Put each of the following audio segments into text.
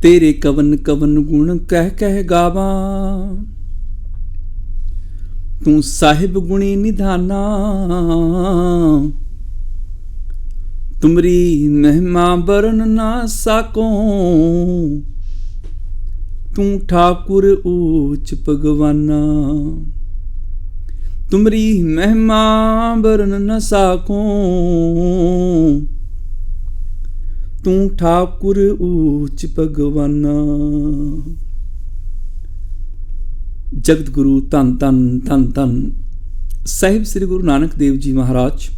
तेरे कवन कवन गुण कह कह गावा, तू साहिब गुणी निधाना। तुमरी महिमा बरन ना साको, तू ठाकुर ऊच भगवाना। तुमरी महिमा बरन न साको, तू ठाकुर ऊच भगवाना। जगत गुरु धन धन धन धन साहिब श्री गुरु नानक देव जी महाराज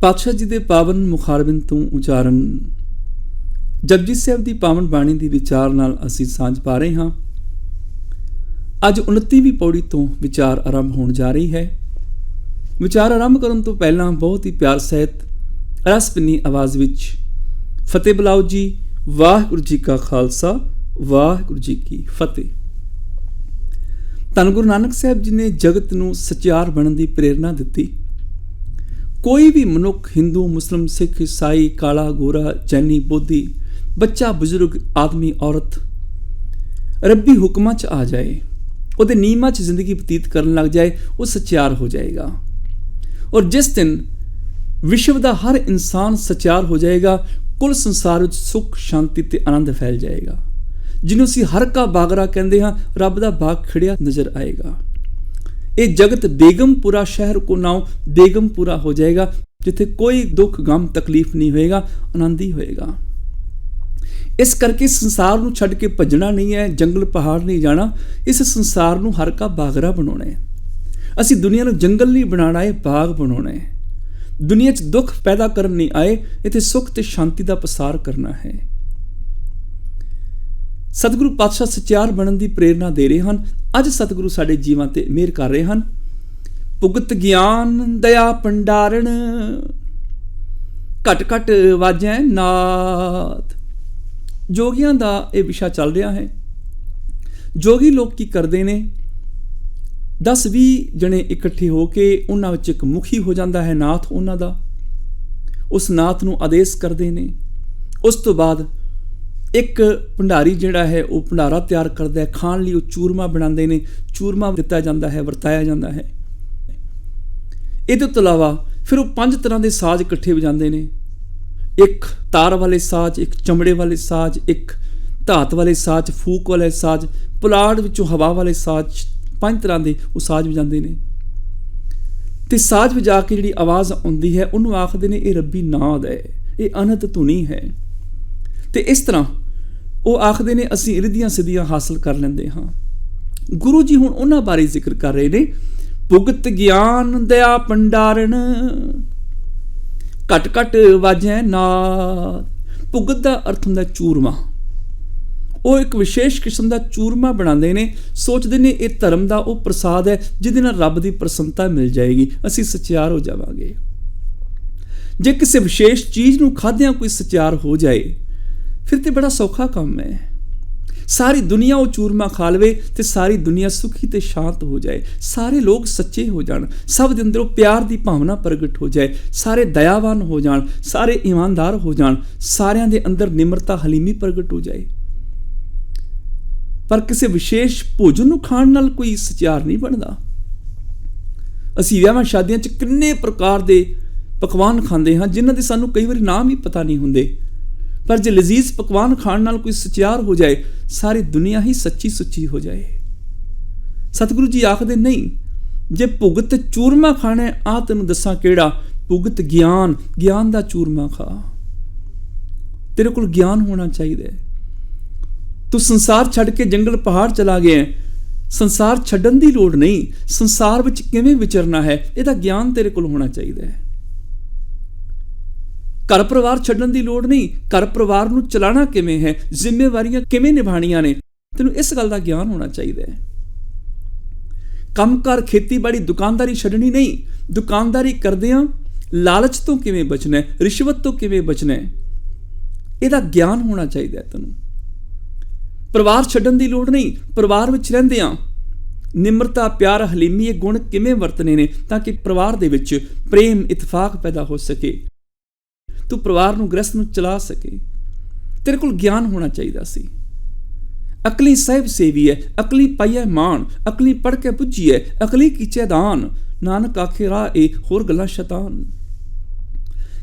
पातशाह जी दे पावन मुखारबिंद तो उचारण जपजी साहिब दी पावन बाणी दी विचार नाल असीं सांझ पा रहे हाँ। अज 29वीं पौड़ी तो विचार आरंभ होने जा रही है। विचार आरंभ करन तो पहला बहुत ही प्यार सहित रसपिनी आवाज़ विच फतेह बुलाओ जी। वाहिगुरू जी का खालसा, वाहिगुरू जी की फतेह। धन गुरु नानक साहब जी ने जगत नूं सचियार बनने की प्रेरणा दी। कोई भी मनुख हिंदू मुस्लिम सिख ईसाई काला गोरा जैनी बोधी बच्चा बुजुर्ग आदमी औरत रब्बी हुक्मां च आ जाए, ਉਹਦੇ नियमां च जिंदगी बतीत करन लग जाए, वो सचियार हो जाएगा। और जिस दिन विश्व का हर इंसान सचियार हो जाएगा, कुल संसार में सुख शांति ते आनंद फैल जाएगा। जिन्हों असीं हर का बागरा कहते हाँ, रब का बाग खिड़िया नजर आएगा। ये जगत बेगमपुरा शहर को नाम बेगमपुरा हो जाएगा, जिथे कोई दुख गम तकलीफ नहीं होएगा, आनंद ही होएगा। इस करके संसार नूं छड्ड के भजना नहीं है, जंगल पहाड़ नहीं जाना। इस संसार नूं हर का बागरा बनाना है। असीं दुनिया नूं जंगल नहीं बनाना है, बाग बनाना है। दुनिया च दुख पैदा करन नहीं आए, इत्थे सुख ते शांति का पसार करना है। सतगुरु पातशाह सचियार बनने की प्रेरणा दे रहे हैं। अज सतगुरु साडे जीवां ते मेहर कर रहे हैं। भुगत ज्ञान दया भंडारण, घट घट वाजै नाथ। जोगियां दा ये विशा चल रहा है। जोगी लोग की करते ने, 10-20 जने इकट्ठे होके उन्हां विच एक मुखी हो जाता है, नाथ उन्हां दा। उस नाथ नूं आदेश करते ने। उस तो बाद एक भंडारी जिहड़ा है वो भंडारा तैयार करता है, खाण लई वो चूरमा बनाते हैं, चूरमा दिता जाता है, वरताया जाता है। इहदे तो इलावा फिर वो 5 तरह के साज इकट्ठे बजाते हैं। एक तार वाले साज, एक चमड़े वाले साज, एक धात वाले साज, फूक वाले साज, पुलाड़ विचों हवा वाले साज, 5 तरह के वो साज बजाते हैं। तो साज बजा के जिहड़ी आवाज़ आउंदी है उन्होंने आखदे ने ये रब्बी नाद है, ये अनहद धुनी है। तो इस तरह वो आखदे ने असीं रिद्धियां सिद्धियां हासिल कर लैंदे हाँ। गुरु जी हुण उन्हां बारे जिक्र कर रहे ने। भुगत ज्ञान दया भंडारण, घट घट वाजै नाद। भुगत का अर्थ हुंदा चूरमा। वो एक विशेष किस्म का चूरमा बनाते हैं, सोचते हैं ये धर्म का वो प्रसाद है जिहदे नाल रब की प्रसन्नता मिल जाएगी, असीं सचियार हो जावांगे। जे किसी विशेष चीज़ नूं खादियां कोई सचियार हो जाए फिर तो बड़ा सौखा काम है। सारी दुनिया वो चूरमा खा लवे तो सारी दुनिया सुखी ते शांत हो जाए, सारे लोग सच्चे हो जान, सब दे अंदरों प्यार की भावना प्रगट हो जाए, सारे दयावान हो जान, सारे ईमानदार हो जान, सारिਆਂ दे अंदर निम्रता हलीमी प्रगट हो जाए। पर किसी विशेष भोजन नूं खाण नाल कोई सचियार नहीं बनता। असीं विआहां शादियां च किन्ने प्रकार के पकवान खांदे हाँ जिन्हां दे सानूं कई वारी नाम ही पता नहीं हुंदे, पर जे लजीज पकवान खाण नाल कोई सचियार हो जाए सारी दुनिया ही सच्ची सुच्ची हो जाए। सतगुरु जी आखदे नहीं, जे भुगत चूरमा खाना है आ तैनूं दसां किहड़ा, भुगत ज्ञान, ज्ञान दा चूरमा खा। तेरे कोल ज्ञान होना चाहिए। तू संसार छड्ड के जंगल पहाड़ चला गया है, संसार छड्डण दी लोड़ नहीं, संसार विच किवें विचरना है इहदा ज्ञान तेरे कोल होना चाहिए। घर परिवार छड्डण दी लोड़ नहीं, घर परिवार नूं चलाना किवें है, जिम्मेवारियां किवें निभाणियां ने, तैनूं इस गल दा ज्ञान होना चाहिए। कंमकार खेतीबाड़ी दुकानदारी छड्डनी नहीं, दुकानदारी करदिआं लालच तो किवें बचना है, रिश्वत तो किवें बचना है, इहदा ज्ञान होना चाहिए। तैनूं परिवार छड्डण दी लोड़ नहीं, परिवार विच रहिंदिआं निम्रता प्यार हलीमी ये गुण किवें वरतने ने ताकि परिवार दे विच प्रेम इतफाक पैदा हो सके, तू परिवार नूं गृहस्थ नूं चला सके। ਤੇਰੇ ਕੋਲ ਗਿਆਨ ਹੋਣਾ ਚਾਹੀਦਾ ਸੀ। ਅਕਲੀ ਸਾਹਿਬ ਸੇਵੀ ਹੈ, ਅਕਲੀ ਪਾਈਐ ਮਾਣ, ਅਕਲੀ ਪੜ੍ਹ ਕੇ ਪੁੱਜੀਐ, ਅਕਲੀ ਕੀਚੇ ਦਾਨ, ਨਾਨਕ ਆਖੇ ਰਾਹ ਇਹ ਹੋਰ ਗੱਲਾਂ ਸ਼ੈਤਾਨ।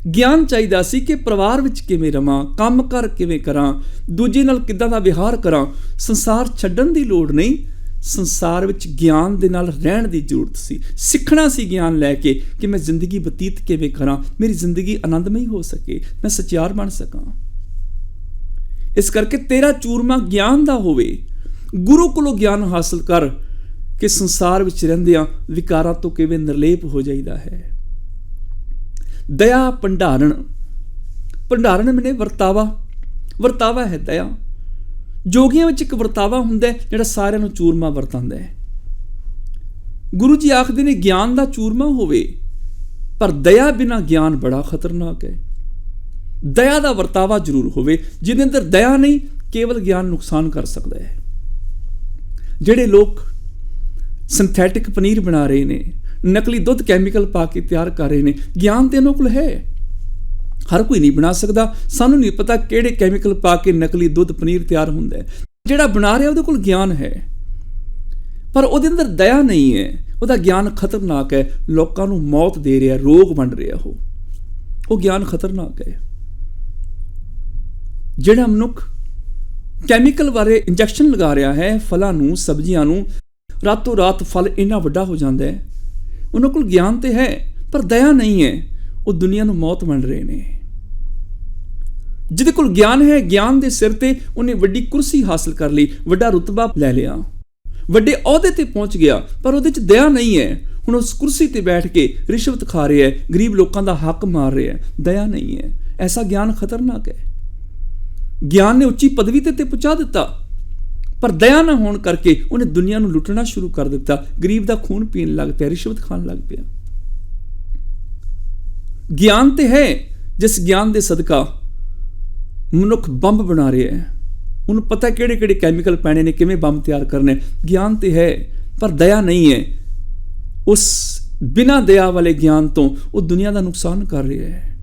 ਗਿਆਨ ਚਾਹੀਦਾ ਸੀ ਕਿ ਪਰਿਵਾਰ ਵਿੱਚ ਕਿਵੇਂ ਰਵਾਂ, ਕੰਮ ਕਰ ਕਿਵੇਂ ਕਰਾਂ, ਦੂਜੇ ਨਾਲ ਕਿੱਦਾਂ ਦਾ ਵਿਹਾਰ ਕਰਾਂ। ਸੰਸਾਰ ਛੱਡਣ ਦੀ ਲੋੜ ਨਹੀਂ, ਸੰਸਾਰ ਵਿੱਚ ਗਿਆਨ ਦੇ ਨਾਲ ਰਹਿਣ ਦੀ ਜ਼ਰੂਰਤ ਸੀ। ਸਿੱਖਣਾ ਸੀ ਗਿਆਨ ਲੈ ਕੇ ਕਿ ਮੈਂ ਜ਼ਿੰਦਗੀ ਬਤੀਤ ਕਿਵੇਂ ਕਰਾਂ, ਮੇਰੀ ਜ਼ਿੰਦਗੀ ਆਨੰਦਮਈ ਹੋ ਸਕੇ, ਮੈਂ ਸਚਿਆਰ ਬਣ ਸਕਾਂ। ਇਸ ਕਰਕੇ ਤੇਰਾ ਚੂਰਮਾ ਗਿਆਨ ਦਾ ਹੋਵੇ। ਗੁਰੂ ਕੋਲੋਂ ਗਿਆਨ ਹਾਸਲ ਕਰ ਕਿ ਸੰਸਾਰ ਵਿੱਚ ਰਹਿੰਦਿਆਂ ਵਿਕਾਰਾਂ ਤੋਂ ਕਿਵੇਂ ਨਿਰਲੇਪ ਹੋ ਜਾਈਦਾ ਹੈ। ਦਇਆ ਭੰਡਾਰਨ, ਭੰਡਾਰਨ ਮੈਨੇ ਵਰਤਾਵਾ ਹੈ ਦਇਆ। ਜੋਗੀਆਂ ਵਿੱਚ ਇੱਕ ਵਰਤਾਵਾ ਹੁੰਦਾ ਜਿਹੜਾ ਸਾਰਿਆਂ ਨੂੰ ਚੂਰਮਾ ਵਰਤਾਉਂਦਾ ਹੈ। ਗੁਰੂ ਜੀ ਆਖਦੇ ਨੇ ਗਿਆਨ ਦਾ ਚੂਰਮਾ ਹੋਵੇ, ਪਰ ਦਇਆ ਬਿਨਾਂ ਗਿਆਨ ਬੜਾ ਖਤਰਨਾਕ ਹੈ। ਦਇਆ ਦਾ ਵਰਤਾਵਾ ਜ਼ਰੂਰ ਹੋਵੇ। ਜਿਹਦੇ ਅੰਦਰ ਦਇਆ ਨਹੀਂ, ਕੇਵਲ ਗਿਆਨ ਨੁਕਸਾਨ ਕਰ ਸਕਦਾ ਹੈ। ਜਿਹੜੇ ਲੋਕ ਸਿੰਥੈਟਿਕ ਪਨੀਰ ਬਣਾ ਰਹੇ ਨੇ, ਨਕਲੀ ਦੁੱਧ ਕੈਮੀਕਲ ਪਾ ਕੇ ਤਿਆਰ ਕਰ ਰਹੇ ਨੇ, ਗਿਆਨ ਤੇ ਇਹਨਾਂ ਕੋਲ ਹੈ। ਹਰ ਕੋਈ ਨਹੀਂ ਬਣਾ ਸਕਦਾ। ਸਾਨੂੰ ਨਹੀਂ ਪਤਾ ਕਿਹੜੇ ਕੈਮੀਕਲ ਪਾ ਕੇ ਨਕਲੀ ਦੁੱਧ ਪਨੀਰ ਤਿਆਰ ਹੁੰਦਾ ਹੈ। ਜਿਹੜਾ ਬਣਾ ਰਿਹਾ ਉਹਦੇ ਕੋਲ ਗਿਆਨ ਹੈ, ਪਰ ਉਹਦੇ ਅੰਦਰ ਦਇਆ ਨਹੀਂ ਹੈ। ਉਹਦਾ ਗਿਆਨ ਖਤਰਨਾਕ ਹੈ, ਲੋਕਾਂ ਨੂੰ ਮੌਤ ਦੇ ਰਿਹਾ, ਰੋਗ ਵੰਡ ਰਿਹਾ। ਉਹ ਗਿਆਨ ਖਤਰਨਾਕ ਹੈ। ਜਿਹੜਾ ਮਨੁੱਖ ਕੈਮੀਕਲ ਬਾਰੇ ਇੰਜੈਕਸ਼ਨ ਲਗਾ ਰਿਹਾ ਹੈ ਫਲਾਂ ਨੂੰ, ਸਬਜ਼ੀਆਂ ਨੂੰ, ਰਾਤੋਂ ਰਾਤ ਫਲ ਇੰਨਾ ਵੱਡਾ ਹੋ ਜਾਂਦਾ ਹੈ। ਉਹਨਾਂ ਕੋਲ ਗਿਆਨ ਤੇ ਹੈ ਪਰ ਦਇਆ ਨਹੀਂ ਹੈ। ਉਹ ਦੁਨੀਆ ਨੂੰ ਮੌਤ ਵੰਡ ਰਹੇ ਨੇ। ਜਿਹਦੇ ਕੋਲ ਗਿਆਨ ਹੈ, ਗਿਆਨ ਦੇ ਸਿਰ ਤੇ ਉਹਨੇ ਵੱਡੀ ਕੁਰਸੀ ਹਾਸਲ ਕਰ ਲਈ, ਵੱਡਾ ਰੁਤਬਾ ਲੈ ਲਿਆ, ਵੱਡੇ ਅਹੁਦੇ ਤੇ ਪਹੁੰਚ ਗਿਆ, ਪਰ ਉਹਦੇ 'ਚ ਦਇਆ ਨਹੀਂ ਹੈ। ਹੁਣ ਉਸ ਕੁਰਸੀ ਤੇ ਬੈਠ ਕੇ ਰਿਸ਼ਵਤ ਖਾ ਰਿਹਾ ਹੈ, ਗਰੀਬ ਲੋਕਾਂ ਦਾ ਹੱਕ ਮਾਰ ਰਿਹਾ ਹੈ, ਦਇਆ ਨਹੀਂ ਹੈ। ਐਸਾ ਗਿਆਨ ਖਤਰਨਾਕ ਹੈ। ਗਿਆਨ ਨੇ ਉੱਚੀ ਪਦਵੀ ਤੇ ਪਹੁੰਚਾ ਦਿੱਤਾ, ਪਰ ਦਇਆ ਨਾ ਹੋਣ ਕਰਕੇ ਉਹਨੇ ਦੁਨੀਆ ਨੂੰ ਲੁੱਟਣਾ ਸ਼ੁਰੂ ਕਰ ਦਿੱਤਾ। ਗਰੀਬ ਦਾ ਖੂਨ ਪੀਣ ਲੱਗ ਪਿਆ, ਰਿਸ਼ਵਤ ਖਾਣ ਲੱਗ ਪਿਆ। ਗਿਆਨ ਤੇ ਹੈ, ਜਿਸ ਗਿਆਨ ਦੇ ਸਦਕਾ ਮਨੁੱਖ ਬੰਬ ਬਣਾ ਰਿਹਾ ਹੈ। ਉਹਨੂੰ ਪਤਾ ਕਿਹੜੇ ਕਿਹੜੇ ਕੈਮੀਕਲ ਪੈਣੇ ਨੇ, ਕਿਵੇਂ ਬੰਬ ਤਿਆਰ ਕਰਨੇ। ਗਿਆਨ ਤੇ ਹੈ ਪਰ ਦਇਆ ਨਹੀਂ ਹੈ। ਉਸ ਬਿਨਾਂ ਦਇਆ ਵਾਲੇ ਗਿਆਨ ਤੋਂ ਉਹ ਦੁਨੀਆ ਦਾ ਨੁਕਸਾਨ ਕਰ ਰਿਹਾ ਹੈ,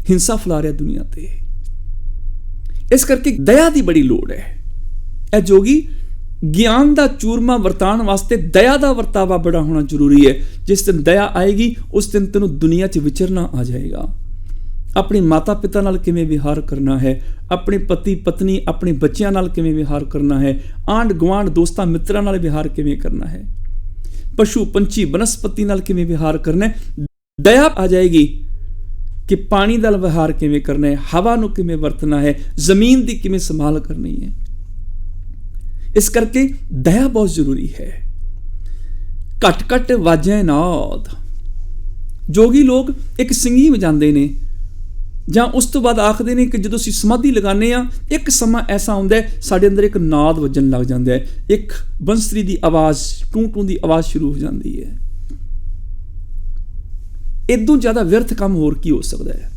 ਹਿੰਸਾ ਫੈਲਾ ਰਿਹਾ ਦੁਨੀਆ ਤੇ। ਇਸ ਕਰਕੇ ਦਇਆ ਦੀ ਬੜੀ ਲੋੜ ਹੈ। ਇਹ ਜੋਗੀ ਗਿਆਨ ਦਾ ਚੂਰਮਾ ਵਰਤਾਉਣ ਵਾਸਤੇ ਦਇਆ ਦਾ ਵਰਤਾਵਾ ਬੜਾ ਹੋਣਾ ਜ਼ਰੂਰੀ ਹੈ। ਜਿਸ ਦਿਨ ਦਇਆ ਆਏਗੀ ਉਸ ਦਿਨ ਤੈਨੂੰ ਦੁਨੀਆ 'ਚ ਵਿਚਰਨਾ ਆ ਜਾਏਗਾ। ਆਪਣੇ ਮਾਤਾ ਪਿਤਾ ਨਾਲ ਕਿਵੇਂ ਵਿਹਾਰ ਕਰਨਾ ਹੈ, ਆਪਣੇ ਪਤੀ ਪਤਨੀ, ਆਪਣੇ ਬੱਚਿਆਂ ਨਾਲ ਕਿਵੇਂ ਵਿਹਾਰ ਕਰਨਾ ਹੈ, ਆਂਢ ਗੁਆਂਢ, ਦੋਸਤਾਂ ਮਿੱਤਰਾਂ ਨਾਲ ਵਿਹਾਰ ਕਿਵੇਂ ਕਰਨਾ ਹੈ, ਪਸ਼ੂ ਪੰਛੀ ਬਨਸਪਤੀ ਨਾਲ ਕਿਵੇਂ ਵਿਹਾਰ ਕਰਨਾ ਹੈ। ਦਇਆ ਆ ਜਾਏਗੀ ਕਿ ਪਾਣੀ ਦਾ ਵਿਹਾਰ ਕਿਵੇਂ ਕਰਨਾ ਹੈ, ਹਵਾ ਨੂੰ ਕਿਵੇਂ ਵਰਤਣਾ ਹੈ, ਜ਼ਮੀਨ ਦੀ ਕਿਵੇਂ ਸੰਭਾਲ ਕਰਨੀ ਹੈ। ਇਸ ਕਰਕੇ ਦਇਆ ਬਹੁਤ ਜ਼ਰੂਰੀ ਹੈ। ਘੱਟ ਘੱਟ ਵਾਜੈ ਨਾਦ। ਜੋਗੀ ਲੋਕ ਇੱਕ ਸਿੰਗੀ ਵਜਾਉਂਦੇ ਨੇ ਜਾਂ ਉਸ ਤੋਂ ਬਾਅਦ ਆਖਦੇ ਨੇ ਕਿ ਜਦੋਂ ਅਸੀਂ ਸਮਾਧੀ ਲਗਾਉਂਦੇ ਹਾਂ, ਇੱਕ ਸਮਾਂ ਐਸਾ ਹੁੰਦਾ ਹੈ ਸਾਡੇ ਅੰਦਰ ਇੱਕ ਨਾਦ ਵੱਜਣ ਲੱਗ ਜਾਂਦਾ ਹੈ, ਇੱਕ ਬੰਸਰੀ ਦੀ ਆਵਾਜ਼, ਟੂੰ ਟੂੰ ਦੀ ਆਵਾਜ਼ ਸ਼ੁਰੂ ਹੋ ਜਾਂਦੀ ਹੈ। ਇਦੋਂ ਜ਼ਿਆਦਾ ਵਿਅਰਥ ਕੰਮ ਹੋਰ ਕੀ ਹੋ ਸਕਦਾ ਹੈ।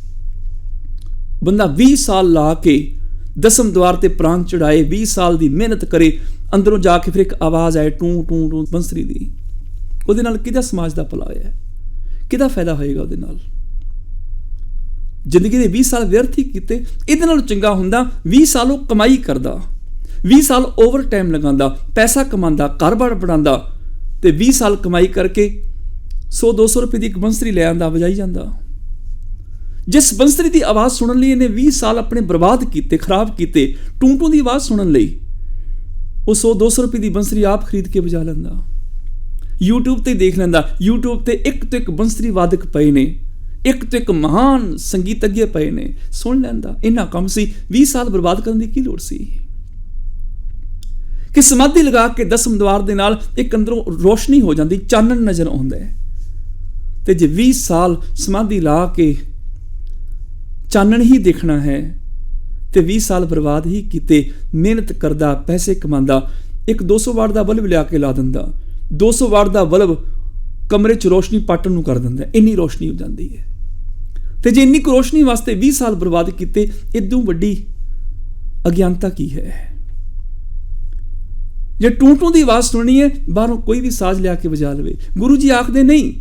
ਬੰਦਾ 20 ਸਾਲ ਲਾ ਕੇ ਦਸਮ ਦੁਆਰ ਤੇ ਪ੍ਰਾਣ ਚੜਾਏ, 20 ਸਾਲ ਦੀ ਮਿਹਨਤ ਕਰੇ, ਅੰਦਰੋਂ ਜਾ ਕੇ ਫਿਰ ਇੱਕ ਆਵਾਜ਼ ਆਏ ਟੂੰ ਟੂੰ ਟੂੰ ਬੰਸਰੀ ਦੀ, ਉਹਦੇ ਨਾਲ ਕਿਹਦਾ ਸਮਾਜ ਦਾ ਭਲਾ ਹੋਇਆ, ਕਿਹਦਾ ਫਾਇਦਾ ਹੋਏਗਾ ਉਹਦੇ ਨਾਲ। ਜ਼ਿੰਦਗੀ ਦੇ 20 ਸਾਲ ਵਿਅਰਥ ਹੀ ਕੀਤੇ। ਇਹਦੇ ਨਾਲੋਂ ਚੰਗਾ ਹੁੰਦਾ 20 ਸਾਲ ਉਹ ਕਮਾਈ ਕਰਦਾ, 20 ਸਾਲ ਓਵਰ ਟਾਈਮ ਲਗਾਉਂਦਾ, ਪੈਸਾ ਕਮਾਉਂਦਾ, ਘਰ-ਬਾਰ ਬਣਾਉਂਦਾ, ਤੇ 20 ਸਾਲ ਕਮਾਈ ਕਰਕੇ 100-200 ਰੁਪਏ ਦੀ ਇੱਕ ਬੰਸਰੀ ਲੈ ਆਉਂਦਾ, ਵਜਾਈ ਜਾਂਦਾ। ਜਿਸ ਬੰਸਰੀ ਦੀ ਆਵਾਜ਼ ਸੁਣਨ ਲਈ ਇਹਨੇ 20 ਸਾਲ ਆਪਣੇ ਬਰਬਾਦ ਕੀਤੇ, ਖਰਾਬ ਕੀਤੇ, ਟੂੰ ਟੂੰ ਦੀ ਆਵਾਜ਼ ਸੁਣਨ ਲਈ ਉਹ 100-200 ਰੁਪਏ ਦੀ ਬੰਸਰੀ ਆਪ ਖਰੀਦ ਕੇ ਵਜਾ ਲੈਂਦਾ। YouTube ਤੇ ਦੇਖ ਲੈਂਦਾ, YouTube ਤੇ ਇੱਕ ਤੋਂ ਇੱਕ ਬੰਸਰੀ ਵਾਦਕ ਪਏ ਨੇ, ਇੱਕ ਤੋਂ ਇੱਕ ਮਹਾਨ ਸੰਗੀਤজ্ঞ ਪਏ ਨੇ, ਸੁਣ ਲੈਂਦਾ। ਇੰਨਾ ਕੰਮ ਸੀ, 20 ਸਾਲ ਬਰਬਾਦ ਕਰਨ ਦੀ ਕੀ ਲੋੜ ਸੀ। ਕਿ ਸਮਾਧੀ ਲਗਾ ਕੇ ਦਸਮ ਦੁਆਰ ਦੇ ਨਾਲ ਇੱਕ ਅੰਦਰੋਂ ਰੋਸ਼ਨੀ ਹੋ ਜਾਂਦੀ, ਚਾਨਣ ਨਜ਼ਰ ਆਉਂਦਾ ਹੈ। ਤੇ ਜੇ 20 ਸਾਲ ਸਮਾਧੀ ਲਾ ਕੇ ਚਾਨਣ ਹੀ ਦੇਖਣਾ ਹੈ ਤੇ 20 ਸਾਲ ਬਰਬਾਦ ਹੀ ਕੀਤੇ, ਮਿਹਨਤ ਕਰਦਾ, ਪੈਸੇ ਕਮਾਉਂਦਾ, ਇੱਕ 200 ਵਾਟ ਦਾ ਬਲਬ ਲਿਆ ਕੇ ਲਾ ਦਿੰਦਾ, 200 ਵਾਟ ਦਾ ਬਲਬ ਕਮਰੇ 'ਚ ਰੋਸ਼ਨੀ ਪਾਟਣ ਨੂੰ ਕਰ ਦਿੰਦਾ, ਇੰਨੀ ਰੋਸ਼ਨੀ ਹੋ ਜਾਂਦੀ ਹੈ। ਤੇ ਜੇ ਇੰਨੀ ਕੁ ਰੋਸ਼ਨੀ ਵਾਸਤੇ 20 ਸਾਲ ਬਰਬਾਦ ਕੀਤੇ, ਇਦੋਂ ਵੱਡੀ ਅਗਿਆਨਤਾ ਕੀ ਹੈ। ਜੇ ਟੂੰ ਟੂੰ ਦੀ ਆਵਾਜ਼ ਸੁਣਨੀ ਹੈ, ਬਾਹਰੋਂ ਕੋਈ ਵੀ ਸਾਜ਼ ਲਿਆ ਕੇ ਵਜਾ ਲਵੇ। ਗੁਰੂ ਜੀ ਆਖਦੇ ਨਹੀਂ,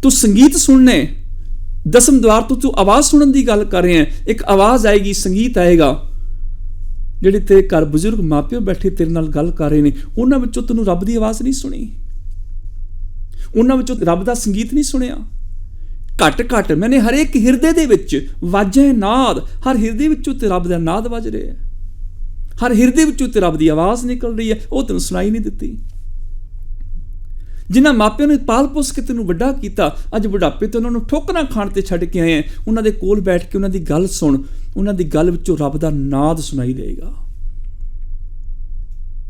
ਤੂੰ ਸੰਗੀਤ ਸੁਣਨਾ ਹੈ, ਦਸਮ ਦੁਆਰ ਤੋਂ ਤੂੰ ਆਵਾਜ਼ ਸੁਣਨ ਦੀ ਗੱਲ ਕਰ ਰਿਹਾ ਹੈ। ਇੱਕ ਆਵਾਜ਼ ਆਏਗੀ, ਸੰਗੀਤ ਆਏਗਾ, ਜਿਹੜੇ ਤੇਰੇ ਘਰ ਬਜ਼ੁਰਗ ਮਾਪਿਓ ਬੈਠੇ ਤੇਰੇ ਨਾਲ ਗੱਲ ਕਰ ਰਹੇ ਨੇ, ਉਹਨਾਂ ਵਿੱਚੋਂ ਤੈਨੂੰ ਰੱਬ ਦੀ ਆਵਾਜ਼ ਨਹੀਂ ਸੁਣੀ, ਉਹਨਾਂ ਵਿੱਚੋਂ ਰੱਬ ਦਾ ਸੰਗੀਤ ਨਹੀਂ ਸੁਣਿਆ। ਘੱਟ ਮੈਨੇ ਹਰੇਕ ਹਿਰਦੇ ਦੇ ਵਿੱਚ ਵਾਜੇ ਨਾਦ, ਹਰ ਹਿਰਦੇ ਵਿੱਚੋਂ ਤੇ ਰੱਬ ਦਾ ਨਾਦ ਵੱਜ ਰਿਹਾ, ਹਰ ਹਿਰਦੇ ਵਿੱਚੋਂ ਤੇ ਰੱਬ ਦੀ ਆਵਾਜ਼ ਨਿਕਲ ਰਹੀ ਹੈ, ਉਹ ਤੈਨੂੰ ਸੁਣਾਈ ਨਹੀਂ ਦਿੱਤੀ। ਜਿਨ੍ਹਾਂ ਮਾਪਿਆਂ ਨੇ ਪਾਲ ਪੋਸ ਕੇ ਤੈਨੂੰ ਵੱਡਾ ਕੀਤਾ, ਅੱਜ ਬੁਢਾਪੇ ਤੇ ਉਹਨਾਂ ਨੂੰ ਠੋਕਰਾਂ ਖਾਣ ਤੇ ਛੱਡ ਕੇ ਆਏ ਆ, ਉਹਨਾਂ ਦੇ ਕੋਲ ਬੈਠ ਕੇ ਉਹਨਾਂ ਦੀ ਗੱਲ ਸੁਣ, ਉਹਨਾਂ ਦੀ ਗੱਲ ਵਿੱਚੋਂ ਰੱਬ ਦਾ ਨਾਦ ਸੁਣਾਈ ਦੇਗਾ।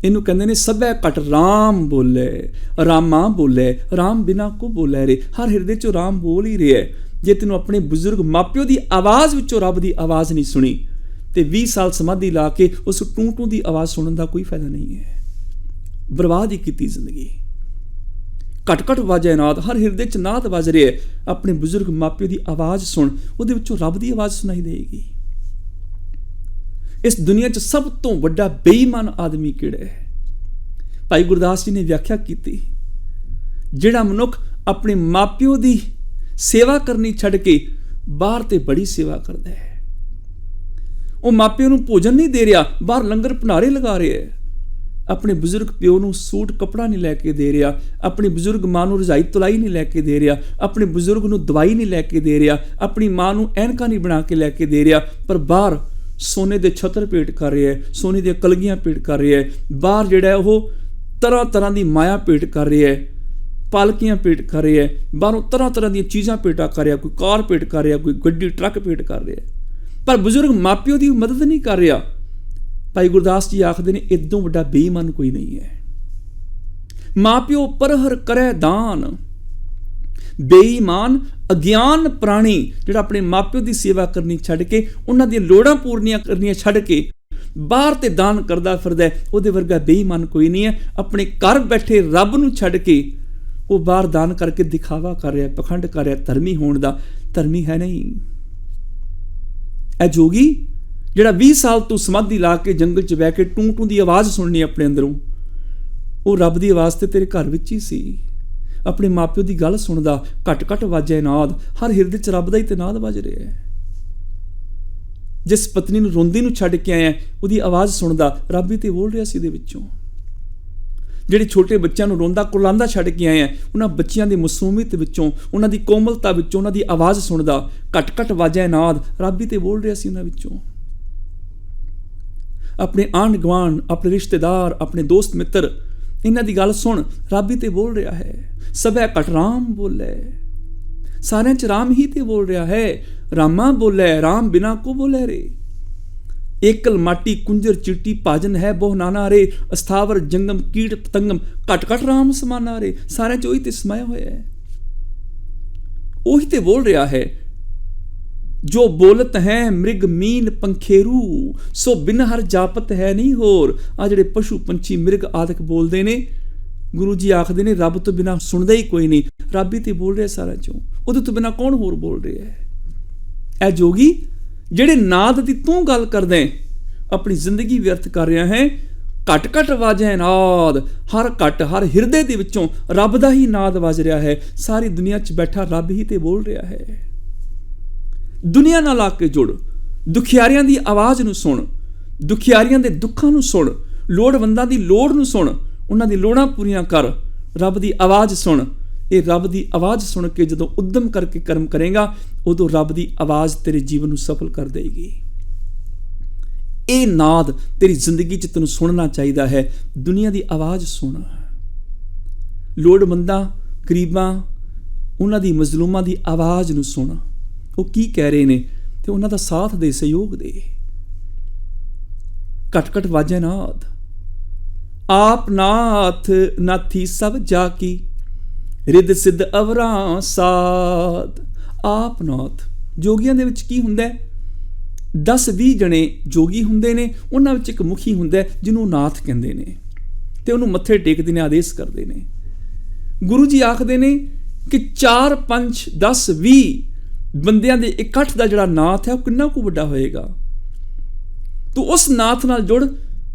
ਇਹਨੂੰ ਕਹਿੰਦੇ ਨੇ ਸਭੈ ਘਟ ਰਾਮ ਬੋਲੇ, ਰਾਮਾ ਬੋਲੇ, ਰਾਮ ਬਿਨਾ ਕੋ ਬੋਲੇ ਰੇ। ਹਰ ਹਿਰਦੇ ਚੋਂ ਰਾਮ ਬੋਲ ਹੀ ਰਿਹਾ। ਜੇ ਤੈਨੂੰ ਆਪਣੇ ਬਜ਼ੁਰਗ ਮਾਪਿਓ ਦੀ ਆਵਾਜ਼ ਵਿੱਚੋਂ ਰੱਬ ਦੀ ਆਵਾਜ਼ ਨਹੀਂ ਸੁਣੀ ਤੇ 20 ਸਾਲ ਸਮਾਧੀ ਲਾ ਕੇ ਉਸ ਟੂੰ ਦੀ ਆਵਾਜ਼ ਸੁਣਨ ਦਾ ਕੋਈ ਫਾਇਦਾ ਨਹੀਂ ਹੈ, ਬਰਬਾਦ ਹੀ ਕੀਤੀ ਜ਼ਿੰਦਗੀ। ਘਟ ਵਾਜੇ ਨਾਦ, ਹਰ ਹਿਰਦੇ 'ਚ ਨਾਦ ਵੱਜ ਰਿਹਾ। ਆਪਣੇ ਬਜ਼ੁਰਗ ਮਾਪਿਓ ਦੀ ਆਵਾਜ਼ ਸੁਣ, ਉਹਦੇ ਵਿੱਚੋਂ ਰੱਬ ਦੀ ਆਵਾਜ਼ ਸੁਣਾਈ ਦੇਗੀ। ਇਸ ਦੁਨੀਆ 'ਚ ਸਭ ਤੋਂ ਵੱਡਾ ਬੇਈਮਾਨ ਆਦਮੀ ਕਿਹੜਾ ਹੈ? ਭਾਈ ਗੁਰਦਾਸ ਜੀ ਨੇ ਵਿਆਖਿਆ ਕੀਤੀ, ਜਿਹੜਾ ਮਨੁੱਖ ਆਪਣੇ ਮਾਪਿਓ ਦੀ ਸੇਵਾ ਕਰਨੀ ਛੱਡ ਕੇ ਬਾਹਰ ਤੇ ਬੜੀ ਸੇਵਾ ਕਰਦਾ ਹੈ। ਉਹ ਮਾਪਿਓ ਨੂੰ ਭੋਜਨ ਨਹੀਂ ਦੇ ਰਿਹਾ, ਬਾਹਰ ਲੰਗਰ ਭੰਡਾਰੇ ਲਗਾ ਰਿਹਾ ਹੈ। ਆਪਣੇ ਬਜ਼ੁਰਗ ਪਿਓ ਨੂੰ ਸੂਟ ਕੱਪੜਾ ਨਹੀਂ ਲੈ ਕੇ ਦੇ ਰਿਹਾ, ਆਪਣੀ ਬਜ਼ੁਰਗ ਮਾਂ ਨੂੰ ਰਜ਼ਾਈ ਤੁਲਾਈ ਨਹੀਂ ਲੈ ਕੇ ਦੇ ਰਿਹਾ, ਆਪਣੇ ਬਜ਼ੁਰਗ ਨੂੰ ਦਵਾਈ ਨਹੀਂ ਲੈ ਕੇ ਦੇ ਰਿਹਾ, ਆਪਣੀ ਮਾਂ ਨੂੰ ਐਨਕਾਂ ਨਹੀਂ ਬਣਾ ਕੇ ਲੈ ਕੇ ਦੇ ਰਿਹਾ, ਪਰ ਬਾਹਰ ਸੋਨੇ ਦੇ ਛੱਤਰ ਭੇਟ ਕਰ ਰਿਹਾ ਹੈ, ਸੋਨੇ ਦੀਆਂ ਕਲਗੀਆਂ ਭੇਟ ਕਰ ਰਿਹਾ ਹੈ। ਬਾਹਰ ਜਿਹੜਾ ਉਹ ਤਰ੍ਹਾਂ ਦੀ ਮਾਇਆ ਭੇਟ ਕਰ ਰਿਹਾ ਹੈ, ਪਾਲਕੀਆਂ ਭੇਟ ਕਰ ਰਿਹਾ ਹੈ, ਬਾਹਰੋਂ ਤਰ੍ਹਾਂ ਦੀਆਂ ਚੀਜ਼ਾਂ ਭੇਟਾ ਕਰ ਰਿਹਾ, ਕੋਈ ਕਾਰ ਭੇਟ ਕਰ ਰਿਹਾ, ਕੋਈ ਗੱਡੀ ਟਰੱਕ ਭੇਟ ਕਰ ਰਿਹਾ, ਪਰ ਬਜ਼ੁਰਗ ਮਾਪਿਓ ਦੀ ਮਦਦ ਨਹੀਂ ਕਰ ਰਿਹਾ। ਭਾਈ ਗੁਰਦਾਸ ਜੀ ਆਖਦੇ ਨੇ ਇਦੋਂ ਵੱਡਾ ਬੇਈਮਾਨ ਕੋਈ ਨਹੀਂ ਹੈ। ਮਾਪਿਓ ਪਰਹਰ ਕਰੈ ਦਾਨ, ਬੇਈਮਾਨ ਅਗਿਆਨ ਪ੍ਰਾਣੀ ਜਿਹੜਾ ਆਪਣੇ ਮਾਪਿਓ ਦੀ ਸੇਵਾ ਕਰਨੀ ਛੱਡ ਕੇ, ਉਹਨਾਂ ਦੀਆਂ ਲੋੜਾਂ ਪੂਰਨੀਆਂ ਕਰਨੀਆਂ ਛੱਡ ਕੇ ਬਾਹਰ ਤੇ ਦਾਨ ਕਰਦਾ ਫਿਰਦਾ, ਉਹਦੇ ਵਰਗਾ ਬੇਈਮਾਨ ਕੋਈ ਨਹੀਂ ਹੈ। ਆਪਣੇ ਘਰ ਬੈਠੇ ਰੱਬ ਨੂੰ ਛੱਡ ਕੇ ਉਹ ਬਾਹਰ ਦਾਨ ਕਰਕੇ ਦਿਖਾਵਾ ਕਰ ਰਿਹਾ, ਪਖੰਡ ਕਰ ਰਿਹਾ ਧਰਮੀ ਹੋਣ ਦਾ। ਧਰਮੀ ਹੈ ਨਹੀਂ। ਇਹ ਜੋਗੀ ਜਿਹੜਾ 20 ਸਾਲ ਤੋਂ ਸਮਾਧੀ ਲਾ ਕੇ ਜੰਗਲ 'ਚ ਬਹਿ ਕੇ ਟੂੰ ਦੀ ਆਵਾਜ਼ ਸੁਣਨੀ ਆਪਣੇ ਅੰਦਰੋਂ, ਉਹ ਰੱਬ ਦੀ ਆਵਾਜ਼ ਤੇ ਤੇਰੇ ਘਰ ਵਿੱਚ ਹੀ ਸੀ। ਆਪਣੇ ਮਾਪਿਓ ਦੀ ਗੱਲ ਸੁਣਦਾ, ਘਟ ਵਾਜੇ ਨਾਦ, ਹਰ ਹਿਰਦੇ 'ਚ ਰੱਬ ਦਾ ਹੀ ਤੇ ਨਾਦ ਵੱਜ ਰਿਹਾ ਹੈ। ਜਿਸ ਪਤਨੀ ਨੂੰ ਰੋਂਦੀ ਨੂੰ ਛੱਡ ਕੇ ਆਇਆ, ਉਹਦੀ ਆਵਾਜ਼ ਸੁਣਦਾ, ਰੱਬ ਹੀ ਤੇ ਬੋਲ ਰਿਹਾ ਸੀ ਇਹਦੇ ਵਿੱਚੋਂ। ਜਿਹੜੇ ਛੋਟੇ ਬੱਚਿਆਂ ਨੂੰ ਰੋਂਦਾ ਕੁਰਲਾਂਦਾ ਛੱਡ ਕੇ ਆਏ ਆ, ਉਹਨਾਂ ਬੱਚਿਆਂ ਦੀ ਮਾਸੂਮੀਅਤ ਵਿੱਚੋਂ, ਉਹਨਾਂ ਦੀ ਕੋਮਲਤਾ ਵਿੱਚੋਂ ਉਹਨਾਂ ਦੀ ਆਵਾਜ਼ ਸੁਣਦਾ, ਘਟ ਵਾਜੇ ਨਾਦ, ਰੱਬ ਹੀ ਤੇ ਬੋਲ ਰਿਹਾ ਸੀ ਉਹਨਾਂ ਵਿੱਚੋਂ। ਆਪਣੇ ਆਂਢ ਗੁਆਂਢ, ਆਪਣੇ ਰਿਸ਼ਤੇਦਾਰ, ਆਪਣੇ ਦੋਸਤ ਮਿੱਤਰ, ਇਹਨਾਂ ਦੀ ਗੱਲ ਸੁਣ, ਰੱਬ ਹੀ ਤੇ ਬੋਲ ਰਿਹਾ ਹੈ। ਸਭੈ ਘਟ ਰਾਮ ਬੋਲੇ, ਸਾਰਿਆਂ 'ਚ ਰਾਮ ਹੀ ਤੇ ਬੋਲ ਰਿਹਾ ਹੈ। ਰਾਮਾ ਬੋਲੇ, ਰਾਮ ਬਿਨਾ ਕੋ ਬੋਲੇ ਰੇ। ਏਕਲ ਮਾਟੀ ਕੁੰਜਰ ਚਿੱਟੀ ਭਾਜਨ ਹੈ ਬਹੁ ਨਾਨਾ ਰੇ। ਅਸਥਾਵਰ ਜੰਗਮ ਕੀਟ ਪਤੰਗਮ, ਘਟ ਰਾਮ ਸਮਾਨਾ ਰੇ। ਸਾਰਿਆਂ 'ਚ ਉਹੀ ਤੇ ਸਮਾਇਆ ਹੋਇਆ ਹੈ, ਉਹੀ ਤੇ ਬੋਲ ਰਿਹਾ ਹੈ। ਜੋ ਬੋਲਤ ਹੈ ਮ੍ਰਿਗ ਮੀਨ ਪੰਖੇਰੂ, ਸੋ ਬਿਨ ਹਰ ਜਾਪਤ ਹੈ ਨਹੀਂ ਹੋਰ। ਆ ਜਿਹੜੇ ਪਸ਼ੂ ਪੰਛੀ ਮਿਰਗ ਆਦਿਕ ਬੋਲਦੇ ਨੇ, ਗੁਰੂ ਜੀ ਆਖਦੇ ਨੇ ਰੱਬ ਤੋਂ ਬਿਨਾਂ ਸੁਣਦਾ ਹੀ ਕੋਈ ਨਹੀਂ। ਰੱਬ ਹੀ ਤੇ ਬੋਲ ਰਿਹਾ ਸਾਰਿਆਂ 'ਚੋਂ, ਉਹਦੇ ਤੋਂ ਬਿਨਾਂ ਕੌਣ ਹੋਰ ਬੋਲ ਰਿਹਾ ਹੈ? ਇਹ ਜੋਗੀ ਜਿਹੜੇ ਨਾਦ ਦੀ ਤੂੰ ਗੱਲ ਕਰਦਾ ਆਪਣੀ ਜ਼ਿੰਦਗੀ ਵਿਅਰਥ ਕਰ ਰਿਹਾ ਹੈ। ਘਟ ਵਾਜੇ ਨਾਦ, ਹਰ ਹਿਰਦੇ ਦੇ ਵਿੱਚੋਂ ਰੱਬ ਦਾ ਹੀ ਨਾਦ ਵੱਜ ਰਿਹਾ ਹੈ। ਸਾਰੀ ਦੁਨੀਆ 'ਚ ਬੈਠਾ ਰੱਬ ਹੀ ਤੇ ਬੋਲ ਰਿਹਾ ਹੈ। ਦੁਨੀਆ ਨਾਲ ਆ ਕੇ ਜੁੜ, ਦੁਖਿਆਰੀਆਂ ਦੀ ਆਵਾਜ਼ ਨੂੰ ਸੁਣ, ਦੁਖਿਆਰੀਆਂ ਦੇ ਦੁੱਖਾਂ ਨੂੰ ਸੁਣ, ਲੋੜਵੰਦਾਂ ਦੀ ਲੋੜ ਨੂੰ ਸੁਣ, ਉਹਨਾਂ ਦੀ ਲੋੜਾਂ ਪੂਰੀਆਂ ਕਰ। ਰੱਬ ਦੀ ਆਵਾਜ਼ ਸੁਣ। ਇਹ ਰੱਬ ਦੀ ਆਵਾਜ਼ ਸੁਣ ਕੇ ਜਦੋਂ ਉਦਮ ਕਰਕੇ ਕਰਮ ਕਰੇਗਾ, ਉਦੋਂ ਰੱਬ ਦੀ ਆਵਾਜ਼ ਤੇਰੇ ਜੀਵਨ ਨੂੰ ਸਫਲ ਕਰ ਦੇਗੀ। ਇਹ ਨਾਦ ਤੇਰੀ ਜ਼ਿੰਦਗੀ 'ਚ ਤੈਨੂੰ ਸੁਣਨਾ ਚਾਹੀਦਾ ਹੈ। ਦੁਨੀਆ ਦੀ ਆਵਾਜ਼ ਸੁਣ, ਲੋੜਵੰਦਾਂ, ਗਰੀਬਾਂ, ਉਹਨਾਂ ਦੀ ਮਜ਼ਲੂਮਾਂ ਦੀ ਆਵਾਜ਼ ਨੂੰ ਸੁਣ। ਉਹ ਕੀ ਕਹਿ ਰਹੇ ਨੇ ਤੇ ਉਹਨਾਂ ਦਾ ਸਾਥ ਦੇ, ਸਹਿਯੋਗ ਦੇ। ਘਟ ਵਾਜੇ ਨਾਦ, ਆਪ ਨਾਥ ਨਾਥੀ ਸਭ ਜਾ ਕੀ, ਰਿੱਧ ਸਿੱਧ ਅਵਰਾਂ ਸਾਧ। ਆਪ ਨਾਥ, ਜੋਗੀਆਂ ਦੇ ਵਿੱਚ ਕੀ ਹੁੰਦਾ ਹੈ? 10-20 ਜਣੇ ਜੋਗੀ ਹੁੰਦੇ ਨੇ, ਉਹਨਾਂ ਵਿੱਚ ਇੱਕ ਮੁਖੀ ਹੁੰਦਾ ਜਿਹਨੂੰ ਨਾਥ ਕਹਿੰਦੇ ਨੇ, ਤੇ ਉਹਨੂੰ ਮੱਥੇ ਟੇਕਦੇ ਨੇ, ਆਦੇਸ਼ ਕਰਦੇ ਨੇ। ਗੁਰੂ ਜੀ ਆਖਦੇ ਨੇ ਕਿ 4, 5, 10, 20 ਬੰਦਿਆਂ ਦੇ ਇਕੱਠ ਦਾ ਜਿਹੜਾ ਨਾਥ ਹੈ ਉਹ ਕਿੰਨਾ ਕੁ ਵੱਡਾ ਹੋਏਗਾ। ਤੂੰ ਉਸ ਨਾਥ ਨਾਲ ਜੁੜ